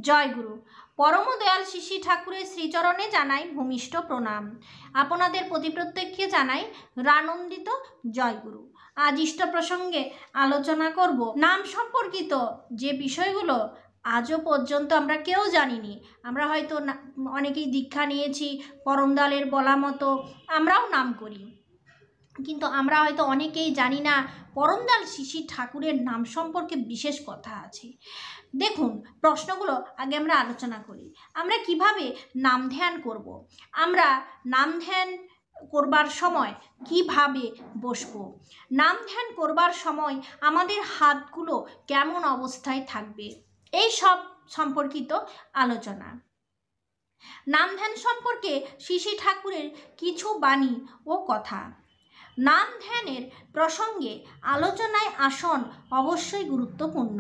জয়গুরু। পরম দয়াল শিশি ঠাকুরের শ্রীচরণে জানাই ভূমিষ্ঠ প্রণাম। আপনাদের প্রতি প্রত্যেককে জানাই রানন্দিত জয়গুরু। আজ ইষ্ট প্রসঙ্গে আলোচনা করব নাম সম্পর্কিত যে বিষয়গুলো আজও পর্যন্ত আমরা কেউ জানিনি। আমরা হয়তো অনেকেই দীক্ষা নিয়েছি, পরম দয়ালের বলা মতো আমরাও নাম করি, কিন্তু আমরা হয়তো অনেকেই জানি না পরম দয়াল শিশি ঠাকুরের নাম সম্পর্কে বিশেষ কথা আছে। দেখুন, প্রশ্নগুলো আগে আমরা আলোচনা করি। আমরা কিভাবে নাম ধ্যান করব? আমরা নাম ধ্যান করবার সময় কিভাবে বসবো? নাম ধ্যান করবার সময় আমাদের হাতগুলো কেমন অবস্থায় থাকবে, এই সব সম্পর্কিত আলোচনা। নাম ধ্যান সম্পর্কে শিশি ঠাকুরের কিছু বাণী ও কথা। নাম ধ্যানের প্রসঙ্গে আলোচনায় আসন অবশ্যই গুরুত্বপূর্ণ।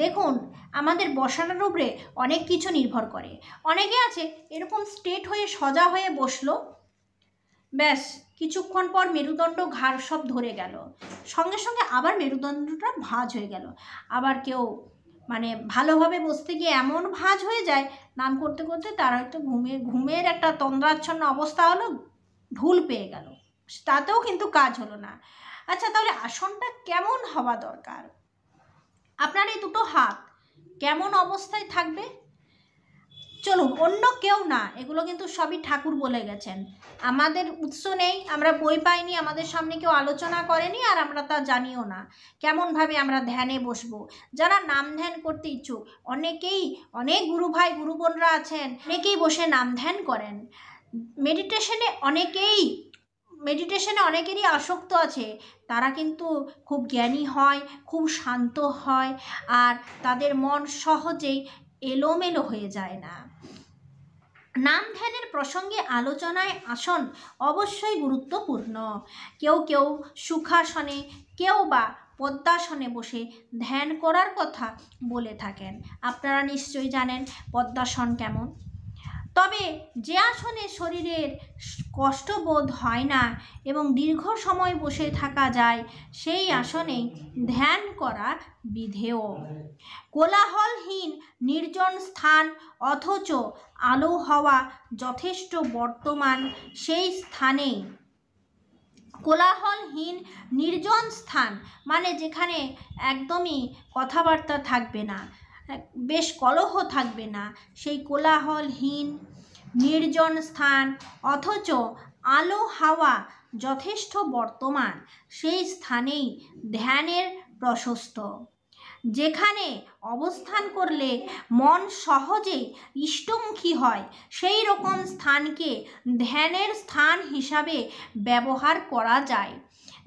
দেখুন, আমাদের বসানোর উপরে অনেক কিছু নির্ভর করে। অনেকে আছে এরকম স্ট্রেট হয়ে সোজা হয়ে বসলো, ব্যাস কিছুক্ষণ পর মেরুদণ্ড ঘাড় সব ধরে গেল, সঙ্গে সঙ্গে আবার মেরুদণ্ডটা ভাঁজ হয়ে গেল। আবার কেউ ভালোভাবে বসতে গিয়ে এমন ভাঁজ হয়ে যায়, নাম করতে করতে তার হয়তো ঘুমের একটা তন্দ্রাচ্ছন্ন অবস্থা হলো, ঢুল পেয়ে গেল, তাতেও কিন্তু কাজ হলো না। আচ্ছা, তাহলে আসনটা কেমন হওয়া দরকার? আপনার এই দুটো হাত কেমন অবস্থায় থাকবে? চলুন, অন্য কেউ না, এগুলো কিন্তু সবই ঠাকুর বলে গেছেন। আমাদের উৎস নেই, আমরা বই পাইনি, আমাদের সামনে কেউ আলোচনা করেনি, আর আমরা তা জানিও না কেমনভাবে আমরা ধ্যানে বসবো। যারা নাম ধ্যান করতে ইচ্ছুক, অনেক গুরু ভাই গুরু বোনরা আছেন, অনেকেই বসে নাম ধ্যান করেন। মেডিটেশনে অনেকেরই আসক্ত আছে, তারা কিন্তু খুব জ্ঞানী হয়, খুব শান্ত হয়, আর তাদের মন সহজেই এলোমেলো হয়ে যায় না। নাম ধ্যানের প্রসঙ্গে আলোচনায় আসন অবশ্যই গুরুত্বপূর্ণ। কেউ কেউ সুখাসনে, কেউ বা পদ্মাসনে বসে ধ্যান করার কথা বলে থাকেন। আপনারা নিশ্চয়ই জানেন পদ্মাসন কেমন। তবে যে আসনে শরীরের কষ্টবোধ হয় না এবং দীর্ঘ সময় বসে থাকা যায়, সেই আসনেই ধ্যান করা বিধেয়। কোলাহলহীন নির্জন স্থান অথচ আলো হাওয়া যথেষ্ট বর্তমান, সেই স্থানেই কোলাহলহীন নির্জন স্থান মানে যেখানে একদমই কথাবার্তা থাকবে না, বেশ কলহ থাকবে না, সেই কোলাহলহীন নির্জন স্থান অথচ আলো হাওয়া যথেষ্ট বর্তমান, সেই স্থানেই ধ্যানের প্রশস্ত। যেখানে অবস্থান করলে মন সহজেই ইষ্টমুখী হয়, সেই রকম স্থানকে ধ্যানের স্থান হিসাবে ব্যবহার করা যায়।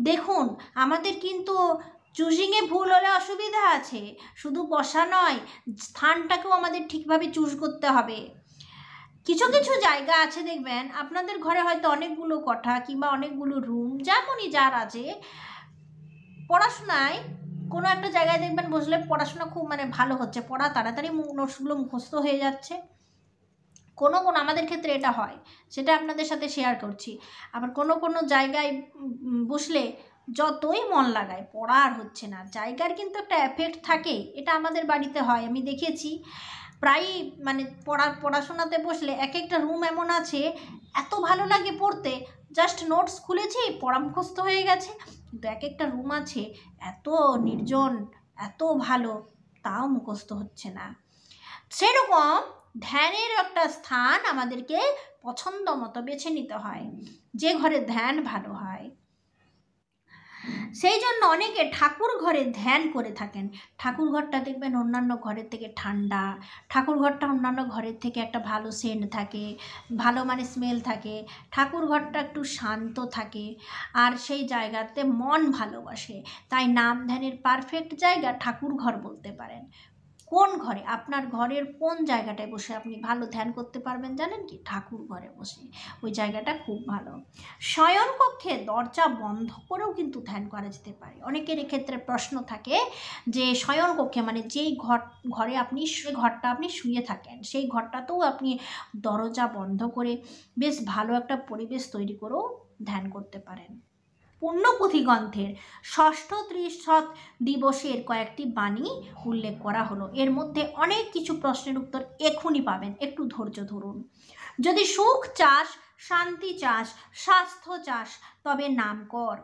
দেখুন, আমাদের কিন্তু চুজিংয়ে ভুল হলে অসুবিধা আছে, শুধু বসা নয়, স্থানটাকেও আমাদের ঠিকভাবে চুজ করতে হবে। কিছু কিছু জায়গা আছে দেখবেন, আপনাদের ঘরে হয়তো অনেকগুলো কোঠা কিংবা অনেকগুলো রুম, যেমনই যার আছে, পড়াশোনায় কোনো একটা জায়গায় দেখবেন বসলে পড়াশোনা খুব ভালো হচ্ছে, পড়া তাড়াতাড়ি নোটসগুলো মুখস্থ হয়ে যাচ্ছে। কোনো আমাদের ক্ষেত্রে এটা হয়, সেটা আপনাদের সাথে শেয়ার করছি। আবার কোনো জায়গায় বসলে যতই মন লাগায় পড়া আর হচ্ছে না। জায়গার কিন্তু একটা এফেক্ট থাকে, এটা আমাদের বাড়িতে হয়, আমি দেখেছি প্রায়ই। পড়াশোনাতে বসলে এক একটা রুম এমন আছে, এত ভালো লাগে পড়তে, জাস্ট নোটস খুলেছি, পড়া মুখস্থ হয়ে গেছে। কিন্তু এক একটা রুম আছে এত নির্জন, এত ভালো, তাও মুখস্থ হচ্ছে না। সেরকম ধ্যানের একটা স্থান আমাদেরকে পছন্দ মতো বেছে নিতে হয়, যে ঘরে ধ্যান ভালো হয়। সেই জন্য অনেকে ঠাকুর ঘরে ধ্যান করে থাকেন। ঠাকুর ঘরটা দেখবেন অন্যান্য ঘরের থেকে ঠান্ডা, ঠাকুর ঘরটা অন্যান্য ঘরের থেকে একটা ভালো সেন্ট থাকে, ভালো স্মেল থাকে, ঠাকুর ঘরটা একটু শান্ত থাকে, আর সেই জায়গাতে মন ভালোবাসে। তাই নাম ধ্যানের পারফেক্ট জায়গা ঠাকুর ঘর বলতে পারেন। কোন ঘরে, আপনার ঘরের কোন জায়গাটায় বসে আপনি ভালো ধ্যান করতে পারবেন জানেন কি? ঠাকুর ঘরে বসে, ওই জায়গাটা খুব ভালো। শয়নকক্ষে দরজা বন্ধ করেও কিন্তু ধ্যান করা যেতে পারে। অনেকের এক্ষেত্রে প্রশ্ন থাকে যে শয়নকক্ষে যেই ঘরে আপনি ঘরটা আপনি শুয়ে থাকেন, সেই ঘরটাতেও আপনি দরজা বন্ধ করে বেশ ভালো একটা পরিবেশ তৈরি করেও ধ্যান করতে পারেন। পুণ্যপুঁথি গ্রন্থের ষষ্ঠ ত্রিশৎ দিবসের কয়েকটি বাণী উল্লেখ করা হলো। এর মধ্যে অনেক কিছু প্রশ্নের উত্তর এখনই পাবেন, একটু ধৈর্য ধরুন। যদি সুখ চাস, শান্তি চাস, স্বাস্থ্য চাস, তবে নাম কর।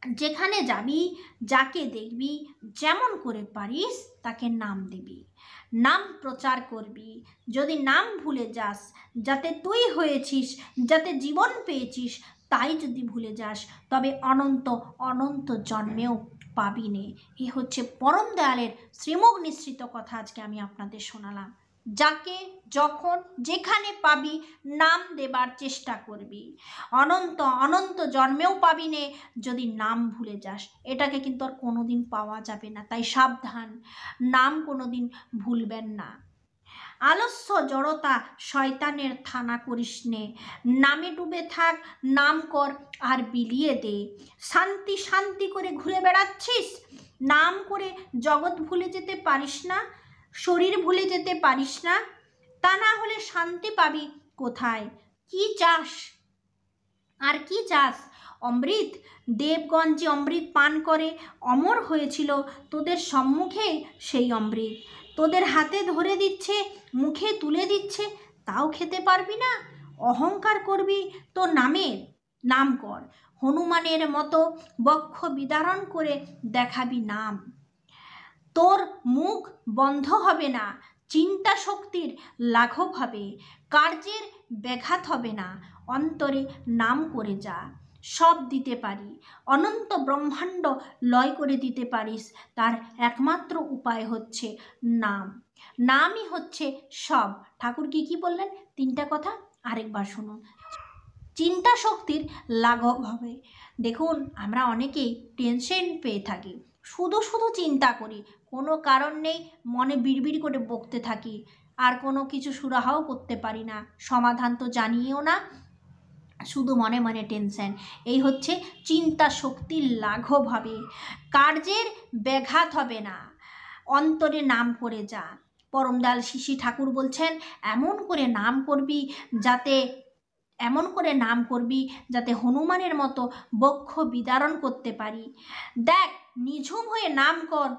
যেখানে যাবি, যাকে দেখবি, যেমন করে পারিস তাকে নাম দিবি, নাম প্রচার করবি। যদি নাম ভুলে যাস, যাতে তুই হয়েছিস, যাতে জীবন পেয়েছিস, তাই যদি ভুলে যাস, তবে অনন্ত অনন্ত জন্মেও পাবি নে। এ হচ্ছে পরম দয়ালের শ্রীমুখ নিঃসৃত কথা আজকে আমি আপনাদের শোনালাম। যাকে যখন যেখানে পাবি নাম দেবার চেষ্টা করবি, অনন্ত অনন্ত জন্মেও পাবি নে যদি নাম ভুলে যাস। এটাকে কিন্তু আর কোনোদিন পাওয়া যাবে না, তাই সাবধান, নাম কোনোদিন ভুলবেন না। আলস্য জড়তা শয়তানের থানা করিস নে, নামে ডুবে থাক, নাম কর আর বিলিয়ে দে। শান্তি শান্তি করে ঘুরে বেড়াচ্ছিস, নাম করে জগৎ ভুলে যেতে পারিস না, শরীর ভুলে যেতে পারিস না, তা না হলে শান্তি পাবি কোথায়? কি চাস আর কি চাস? অমৃত? দেবগণ যে অমৃত পান করে অমর হয়েছিল, তোদের সম্মুখে সেই অমৃত তোদের হাতে ধরে দিচ্ছে, মুখে তুলে দিচ্ছে, তাও খেতে পারবি না? অহংকার করবি তো নামের, নাম কর। হনুমানের মতো বক্ষ বিদারণ করে দেখাবি নাম, তোর মুখ বন্ধ হবে না, চিন্তা শক্তির লাঘব হবে, কার্যের ব্যাঘাত হবে না। অন্তরে নাম করে যা, সব দিতে পারি। অনন্ত ব্রহ্মাণ্ড লয় করে দিতে পারিস, তার একমাত্র উপায় হচ্ছে নাম। নামই হচ্ছে সব। ঠাকুর কি বললেন? তিনটা কথা আরেকবার শুনুন। চিন্তা শক্তির লাঘব হবে। দেখুন, আমরা অনেকেই টেনশন পেয়ে থাকি, শুধু শুধু চিন্তা করি, কোনো কারণ নেই মনে বিড়বিড় করে বকতে থাকি, আর কোনো কিছু সুরাহাও করতে পারি না, সমাধান তো জানিয়েও না, শুধু মনে মনে টেনশন। এই হচ্ছে চিন্তা শক্তির লাঘব হবে, কার্যের ব্যাঘাত হবে না। অন্তরে নাম করে যা। পরমদয়াল শিশি ঠাকুর বলছেন, এমন করে নাম করবি যাতে হনুমানের মতো বক্ষ বিদারণ করতে পারি। দেখ, নিঝুম হয়ে নাম কর,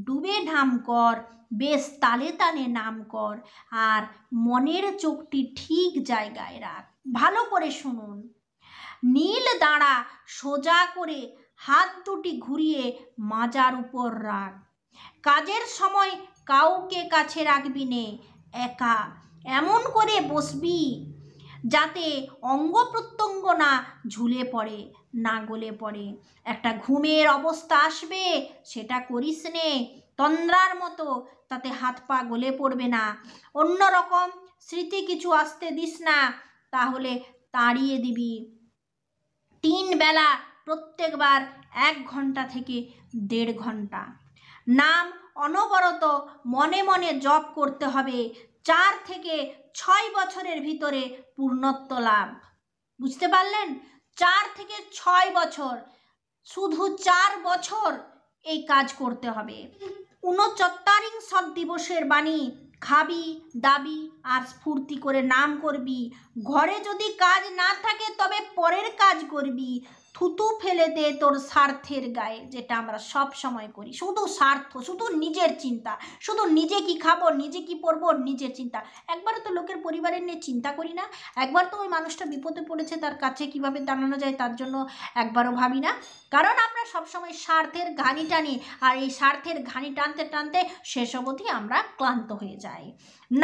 ডুবে নাম কর, বেশ তালে তালে নাম কর, আর মনের চোখটি ঠিক জায়গায় রাখ। ভালো করে শুনুন। নীল দাঁড়া সোজা করে হাত দুটি ঘুরিয়ে মাজার উপর রাখ। কাজের সময় কাউকে কাছে রাখবি নে, একা এমন করে বসবি যাতে অঙ্গ প্রত্যঙ্গ না ঝুলে পড়ে, না গলে পড়ে। একটা ঘুমের অবস্থা আসবে, সেটা করিস নে তন্দ্রার মতো, তাতে হাত পা গলে পড়বে না। অন্য রকম স্মৃতি কিছু আসতে দিস না, তাহলে তাড়িয়ে দিবি। 3 বেলা প্রত্যেকবার 1 ঘন্টা থেকে 1.5 ঘন্টা নাম অনবরত মনে মনে জপ করতে হবে। 4 থেকে 6 বছরের ভিতরে পূর্ণত্ব লাভ। বুঝতে পারলেন? 4 থেকে 6 বছর, শুধু 4 বছর এই কাজ করতে হবে। 69 দিবসের বাণী, খাবি দাবি আর স্ফূর্তি করে নাম করবি। ঘরে যদি কাজ না থাকে তবে পরের কাজ করবি। থুতু ফেলে দে তোর স্বার্থের গায়ে, যেটা আমরা সব সময় করি, শুধু স্বার্থ, শুধু নিজের চিন্তা, শুধু নিজে কি খাবো, নিজে কি পরবো, নিজের চিন্তা। একবারও তো লোকের পরিবারের নিয়ে চিন্তা করি না, একবার তো ওই মানুষটা বিপদে পড়েছে, তার কাছে কিভাবে দাঁড়ানো যায় তার জন্য একবারও ভাবি না। কারণ আমরা সবসময় স্বার্থের ঘানি টানি, আর এই স্বার্থের ঘানি টানতে টানতে শেষ অবধি আমরা ক্লান্ত হয়ে যাই।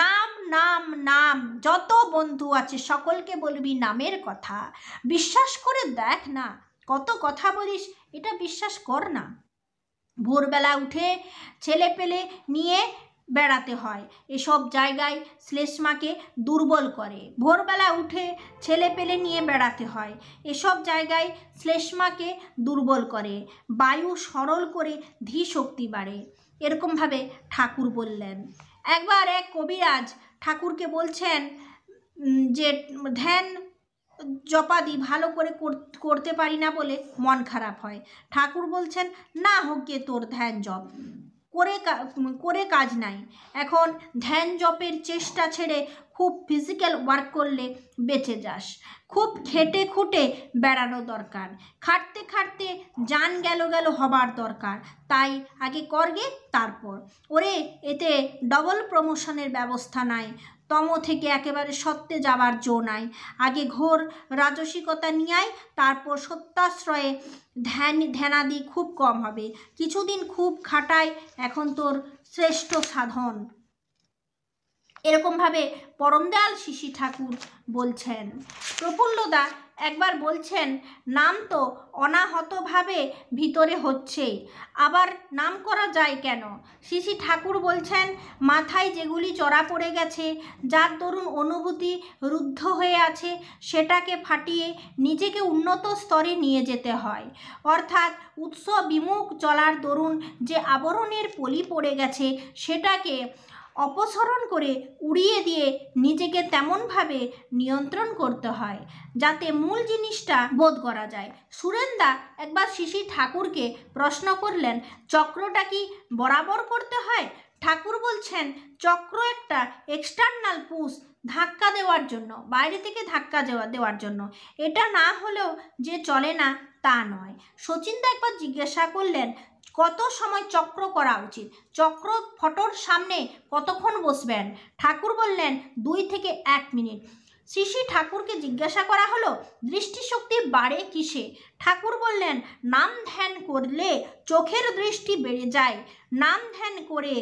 নাম নাম নাম, যত বন্ধু আছে সকলকে বলবি নামের কথা। বিশ্বাস করে দেখ না, কত কথা বলিস, এটা বিশ্বাস কর না। ভোরবেলা উঠে ছেলে পেলে নিয়ে বেড়াতে হয়, এসব জায়গায় শ্লেষ্মাকে দুর্বল করে। ভোরবেলা উঠে ছেলে পেলে নিয়ে বেড়াতে হয়, এসব জায়গায় শ্লেষ্মাকে দুর্বল করে। বায়ু সরল করে ধী শক্তি বাড়ে, এরকমভাবে ঠাকুর বললেন। একবার এক কবিরাজ ঠাকুরকে বলছেন যে ধ্যান জপাদি ভালো করে করতে পারি না বলে মন খারাপ হয়। ঠাকুর বলছেন, না হোক গে তোর ধ্যান জপ, করে কাজ নাই। এখন ধ্যান জপের চেষ্টা ছেড়ে খুব ফিজিক্যাল ওয়ার্ক করলে বেঁচে যাস, খুব খেটে খুঁটে বেড়ানো দরকার, খাটতে খাটতে জান গেল গেল হবার দরকার, তাই আগে করগে তারপর। ওরে এতে ডবল প্রমোশনের ব্যবস্থা নাই, তম থেকে একেবারে সত্যে যাবার জো নাই, আগে ঘোর রাজসিকতা নিয়ে আয়, তারপর সত্যাশ্রয়ে ধ্যানাদি খুব কম হবে, কিছুদিন খুব খাটায় এখন তোর শ্রেষ্ঠ সাধন। এরকমভাবে পরমদয়াল শিশি ঠাকুর বলছেন। প্রফুল্লদা একবার বলছেন, নাম তো অনাহতভাবে ভিতরে হচ্ছেই, আবার নাম করা যায় কেন? শিশি ঠাকুর বলছেন, মাথায় যেগুলি চড়া পড়ে গেছে, যার দরুন অনুভূতি রুদ্ধ হয়ে আছে, সেটাকে ফাটিয়ে নিজেকে উন্নত স্তরে নিয়ে যেতে হয়। অর্থাৎ উৎস বিমুখ চলার দরুন যে আবরণের পলি পড়ে গেছে, সেটাকে অপসরণ করে উড়িয়ে দিয়ে নিজেকে তেমনভাবে নিয়ন্ত্রণ করতে হয় যাতে মূল জিনিসটা বোধ করা যায়। সুরেন্দা একবার শিশি ঠাকুরকে প্রশ্ন করলেন, চক্রটা কি বরাবর করতে হয়? ঠাকুর বলছেন, চক্র একটা এক্সটার্নাল পুশ, ধাক্কা দেওয়ার জন্য, বাইরে থেকে ধাক্কা দেওয়ার জন্য, এটা না হলেও যে চলে না তা নয়। শচীনদা একবার জিজ্ঞাসা করলেন, কত সময় চক্র করা উচিত? চক্র ফটোর সামনে কতক্ষণ বসবেন? ঠাকুর বললেন, 2 থেকে 1 মিনিট। শিশি ঠাকুরকে জিজ্ঞাসা করা হলো, দৃষ্টিশক্তি বাড়ে কিসে? ঠাকুর বললেন, নাম ধ্যান করলে চোখের দৃষ্টি বেড়ে যায়। নাম ধ্যান করে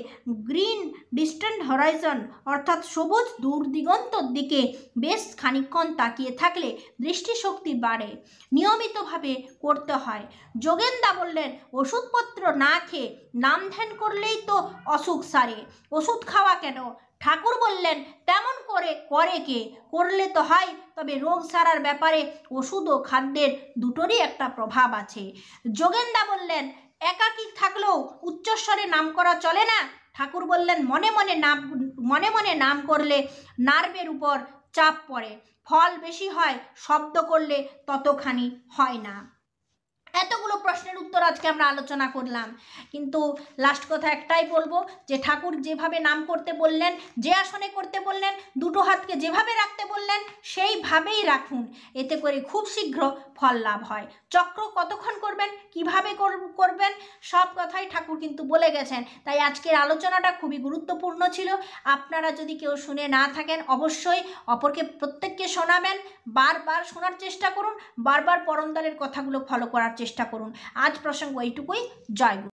গ্রিন ডিস্ট্যান্ট হরাইজন অর্থাৎ সবুজ দূর দিগন্তর দিকে বেশ খানিকক্ষণ তাকিয়ে থাকলে দৃষ্টিশক্তি বাড়ে। নিয়মিতভাবে করতে হয়। যোগেন্দা বললেন, ওষুধপত্র না খেয়ে নাম ধ্যান করলেই তো অসুখ সারে, ওষুধ খাওয়া কেন? ঠাকুর বললেন, তেমন করে কে? করলে তো হয়, তবে রোগ সারার ব্যাপারে ওষুধ ও খাদ্যের দুটোরই একটা প্রভাব আছে। যোগেন্দা বললেন, একাকী থাকলেও উচ্চস্বরে নাম করা চলে না? ঠাকুর বললেন, মনে মনে নাম করলে নার্ভের উপর চাপ পড়ে, ফল বেশি হয়, শব্দ করলে ততখানি হয় না। এতগুলো প্রশ্নের উত্তর আজকে আমরা আলোচনা করলাম, কিন্তু লাস্ট কথা একটাই বলবো যে ঠাকুর যেভাবে নাম করতে বললেন, যে আসনে করতে বললেন, দুটো হাতকে যেভাবে রাখতে বললেন সেইভাবেই রাখুন, এতে করে খুব শীঘ্র ফল লাভ হয়। চক্র কতক্ষণ করবেন, কিভাবে করবেন, সব কথাই ঠাকুর কিন্তু বলে গেছেন। তাই আজকের আলোচনাটা খুবই গুরুত্বপূর্ণ ছিল। আপনারা যদি কেউ শুনে না থাকেন, অবশ্যই অপরকে প্রত্যেককে শোনাবেন, বারবার শোনার চেষ্টা করুন, বারবার পরমদয়ালের কথাগুলো ফলো করার চেষ্টা করুন। আজ প্রসঙ্গ এইটুকুই। জয় গুরু।